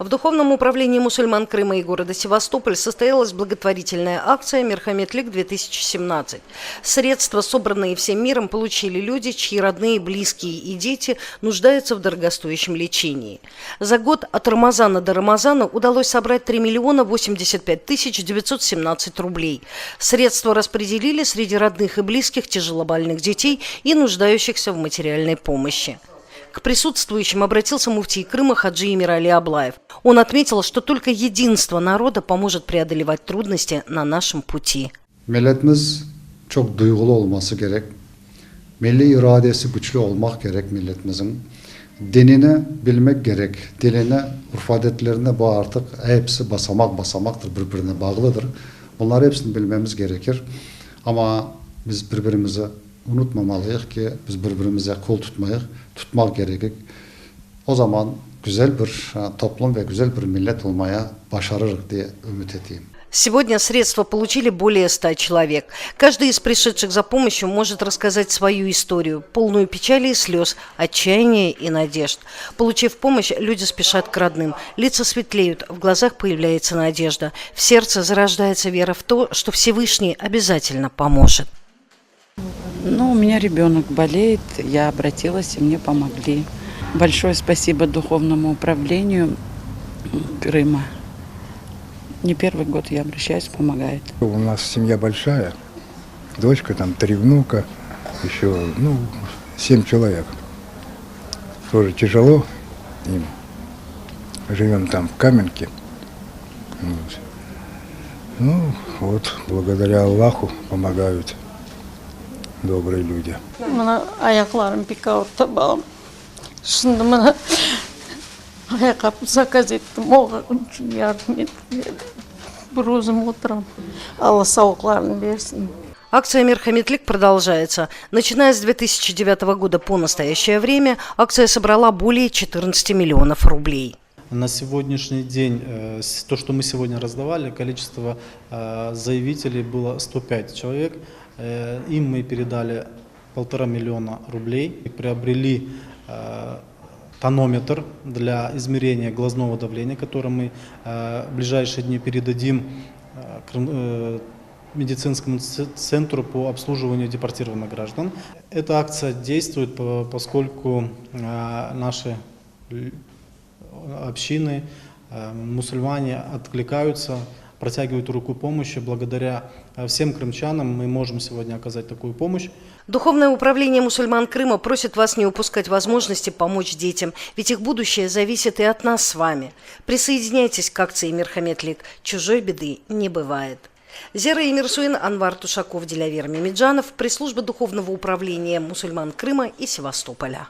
В Духовном управлении мусульман Крыма и города Севастополь состоялась благотворительная акция «Мерхаметлик-2017». Средства, собранные всем миром, получили люди, чьи родные, близкие и дети нуждаются в дорогостоящем лечении. За год от Рамазана до Рамазана удалось собрать 3 миллиона 85 тысяч 917 рублей. Средства распределили среди родных и близких тяжелобольных детей и нуждающихся в материальной помощи. К присутствующим обратился муфтий Крыма Хаджи Эмирали Аблаев. Он отметил, что только единство народа поможет преодолевать трудности на нашем пути. Milletimiz çok duygulu olması gerek. Milli iradesi güçlü olmak gerek milletimizin. Dinini bilmek gerek. Diline, urf adetlerine bu artık hepsi basamak basamaktır, birbirine bağlıdır. Bunları hepsini bilmemiz gerekir. Ama biz birbirimizi unutmamalıyız ki biz birbirimize kol tutmak gerekir. O zaman güzel bir toplum ve güzel bir millet olmaya başarırız diye ümit edeyim. Сегодня средства получили более 100 человек. Каждый из пришедших за помощью может рассказать свою историю, полную печали и слез, отчаяния и надежд. Получив помощь, люди спешат к родным. Лица светлеют, в глазах появляется надежда. В сердце зарождается вера в то, что Всевышний обязательно поможет. У меня ребенок болеет, я обратилась, и мне помогли. Большое спасибо Духовному управлению Крыма. Не первый год я обращаюсь, помогает. У нас семья большая, дочка, там 3 внука, еще 7 человек. Тоже тяжело им. Живем там в Каменке. Благодаря Аллаху помогают добрые люди. Ayaklarım bir kavurta bağım. Şimdi bana ayakkabı zakaz ettim. O için yardım ettim. Bir özüm oturam. Allah sağlıklarını versin. Акция «Мерхаметлик» продолжается. Начиная с 2009 года по настоящее время акция собрала более 14 миллионов рублей. На сегодняшний день, то, что мы сегодня раздавали, количество заявителей было 105 человек. Им мы передали 1,5 миллиона рублей. Приобрели тонометр для измерения глазного давления, который мы в ближайшие дни передадим медицинскому центру по обслуживанию депортированных граждан. Эта акция действует, поскольку наши общины, мусульмане откликаются, протягивают руку помощи. Благодаря всем крымчанам мы можем сегодня оказать такую помощь. Духовное управление мусульман Крыма просит вас не упускать возможности помочь детям, ведь их будущее зависит и от нас с вами. Присоединяйтесь к акции «Мерхаметлик». Чужой беды не бывает. Зера Эмирсуин, Анвар Тушаков, Дилявер Мемеджанов, пресс-служба Духовного управления мусульман Крыма и Севастополя.